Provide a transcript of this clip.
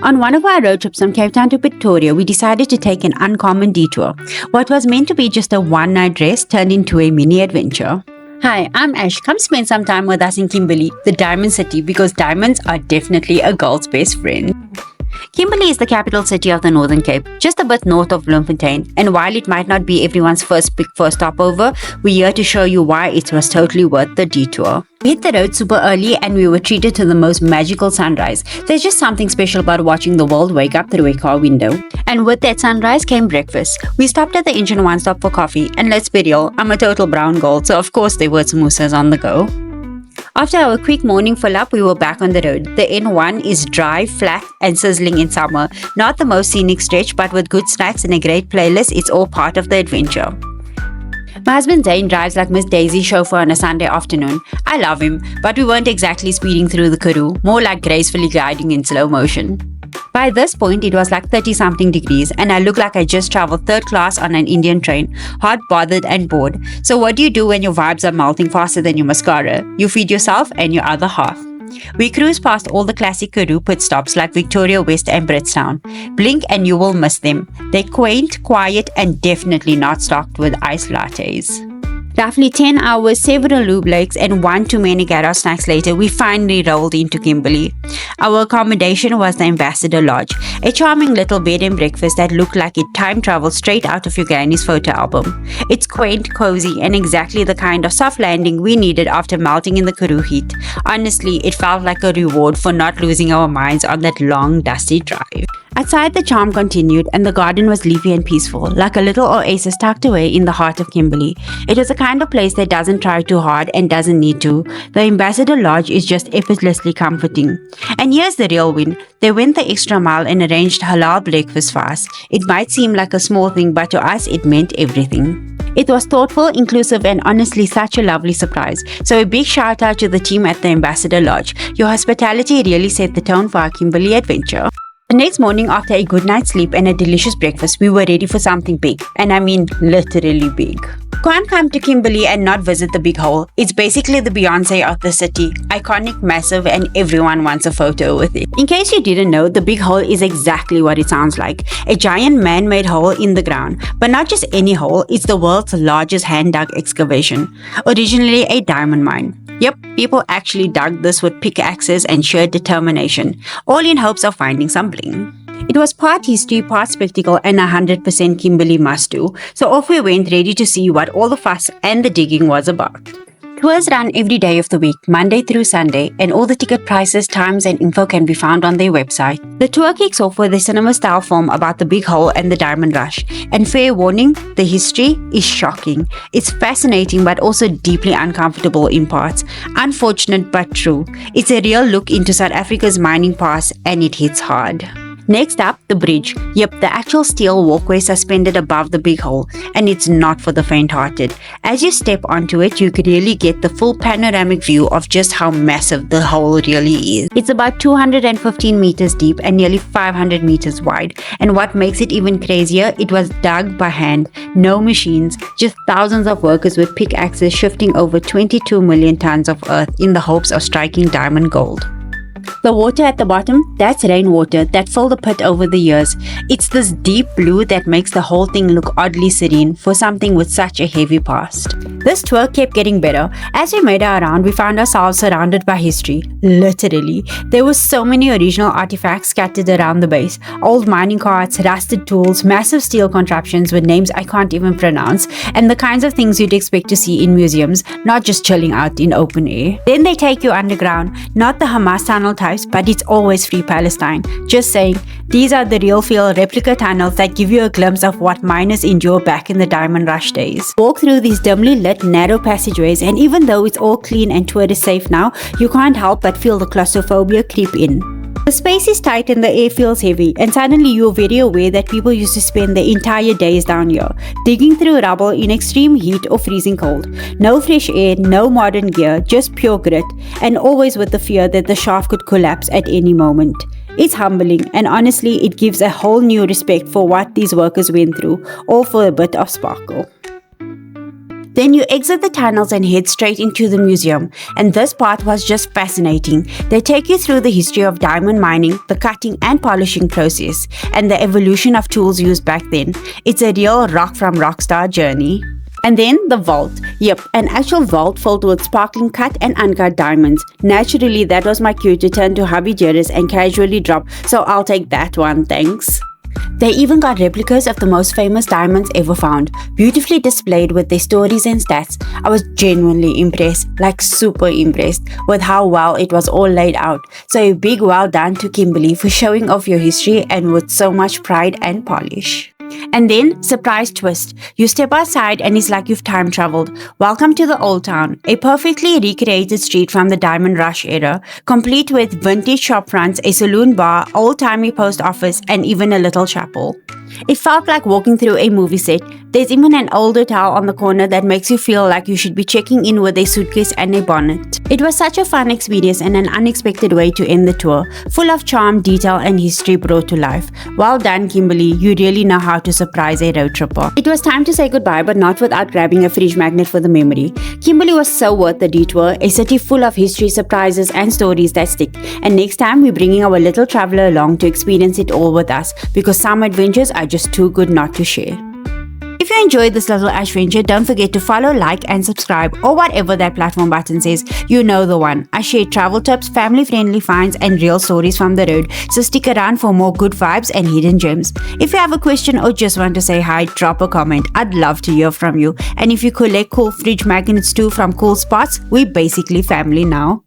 On one of our road trips from Cape Town to Pretoria, we decided to take an uncommon detour. What was meant to be just a one-night rest turned into a mini adventure. Hi, I'm Ash. Come spend some time with us in Kimberley, the Diamond City, because diamonds are definitely a girl's best friend. Kimberley is the capital city of the Northern Cape, just a bit north of Bloemfontein, and while it might not be everyone's first stopover, we're here to show you why it was totally worth the detour. We hit the road super early and we were treated to the most magical sunrise. There's just something special about watching the world wake up through a car window. And with that sunrise came breakfast. We stopped at the Engine One Stop for coffee, and let's be real, I'm a total brown girl, so of course there were samosas on the go. After our quick morning fill-up, we were back on the road. The N1 is dry, flat and sizzling in summer. Not the most scenic stretch, but with good snacks and a great playlist, it's all part of the adventure. My husband Zane drives like Miss Daisy's chauffeur on a Sunday afternoon. I love him, but we weren't exactly speeding through the Karoo, more like gracefully gliding in slow motion. By this point, it was like 30-something degrees and I looked like I just traveled third class on an Indian train, hot, bothered and bored. So what do you do when your vibes are melting faster than your mascara? You feed yourself and your other half. We cruised past all the classic Karoo pit stops like Victoria West and Britstown. Blink and you will miss them. They're quaint, quiet and definitely not stocked with iced lattes. Roughly 10 hours, several lube lakes and one too many garage snacks later, we finally rolled into Kimberley. Our accommodation was the Ambassador Lodge, a charming little bed and breakfast that looked like it time traveled straight out of your granny's photo album. It's quaint, cozy and exactly the kind of soft landing we needed after melting in the Karoo heat. Honestly, it felt like a reward for not losing our minds on that long, dusty drive. Outside, the charm continued and the garden was leafy and peaceful, like a little oasis tucked away in the heart of Kimberley. It was the kind of place that doesn't try too hard and doesn't need to. The Ambassador Lodge is just effortlessly comforting. And here's the real win. They went the extra mile and arranged halal breakfast for us. It might seem like a small thing, but to us it meant everything. It was thoughtful, inclusive and honestly such a lovely surprise. So a big shout out to the team at the Ambassador Lodge. Your hospitality really set the tone for our Kimberley adventure. The next morning, after a good night's sleep and a delicious breakfast, we were ready for something big. And I mean literally big. Can't come to Kimberley and not visit the Big Hole. It's basically the Beyonce of the city. Iconic, massive, and everyone wants a photo with it. In case you didn't know, the Big Hole is exactly what it sounds like. A giant man-made hole in the ground. But not just any hole, it's the world's largest hand-dug excavation. Originally a diamond mine. Yep, people actually dug this with pickaxes and sheer determination, all in hopes of finding some bling. It was part history, part spectacle, and 100% Kimberley must-do, so off we went ready to see what all the fuss and the digging was about. Tours run every day of the week, Monday through Sunday, and all the ticket prices, times, and info can be found on their website. The tour kicks off with a cinema-style film about the Big Hole and the Diamond Rush. And fair warning, the history is shocking. It's fascinating but also deeply uncomfortable in parts. Unfortunate but true. It's a real look into South Africa's mining past and it hits hard. Next up, the bridge. Yep, the actual steel walkway suspended above the Big Hole, and it's not for the faint-hearted. As you step onto it, you could really get the full panoramic view of just how massive the hole really is. It's about 215 meters deep and nearly 500 meters wide, and what makes it even crazier, it was dug by hand, no machines, just thousands of workers with pickaxes shifting over 22 million tons of earth in the hopes of striking diamond gold. The water at the bottom, that's rainwater that filled the pit over the years. It's this deep blue that makes the whole thing look oddly serene for something with such a heavy past. This tour kept getting better. As we made our round, we found ourselves surrounded by history. Literally. There were so many original artifacts scattered around the base. Old mining carts, rusted tools, massive steel contraptions with names I can't even pronounce, and the kinds of things you'd expect to see in museums, not just chilling out in open air. Then they take you underground, not the Hamas tunnel types, but it's always free Palestine. Just saying, these are the real feel replica tunnels that give you a glimpse of what miners endure back in the diamond rush days. Walk through these dimly lit narrow passageways, and even though it's all clean and tourist safe now, you can't help but feel the claustrophobia creep in. The space is tight and the air feels heavy, and suddenly you're very aware that people used to spend their entire days down here, digging through rubble in extreme heat or freezing cold. No fresh air, no modern gear, just pure grit, and always with the fear that the shaft could collapse at any moment. It's humbling, and honestly, it gives a whole new respect for what these workers went through, all for a bit of sparkle. Then you exit the tunnels and head straight into the museum, and this part was just fascinating. They take you through the history of diamond mining, the cutting and polishing process, and the evolution of tools used back then. It's a real rock from rockstar journey. And then the vault. Yep, an actual vault filled with sparkling cut and uncut diamonds. Naturally, that was my cue to turn to hubby Jerris and casually drop, so I'll take that one, thanks. They even got replicas of the most famous diamonds ever found, beautifully displayed with their stories and stats. I was genuinely impressed, like super impressed, with how well it was all laid out. So a big well done to Kimberley for showing off your history and with so much pride and polish. And then, surprise twist, you step outside and it's like you've time traveled. Welcome to the Old Town, a perfectly recreated street from the Diamond Rush era, complete with vintage shop fronts, a saloon bar, old-timey post office, and even a little chapel. It felt like walking through a movie set. There's even an old hotel on the corner that makes you feel like you should be checking in with a suitcase and a bonnet. It was such a fun experience and an unexpected way to end the tour, full of charm, detail, and history brought to life. Well done, Kimberley, you really know how to surprise a road tripper. It was time to say goodbye, but not without grabbing a fridge magnet for the memory. Kimberley was so worth the detour, a city full of history, surprises, and stories that stick. And next time, we're bringing our little traveler along to experience it all with us, because some adventures are just too good not to share. If you enjoyed this little Ashventure, don't forget to follow, like, and subscribe, or whatever that platform button says. You know the one. I share travel tips, family-friendly finds, and real stories from the road, so stick around for more good vibes and hidden gems. If you have a question or just want to say hi, drop a comment. I'd love to hear from you. And if you collect cool fridge magnets too from cool spots, we're basically family now.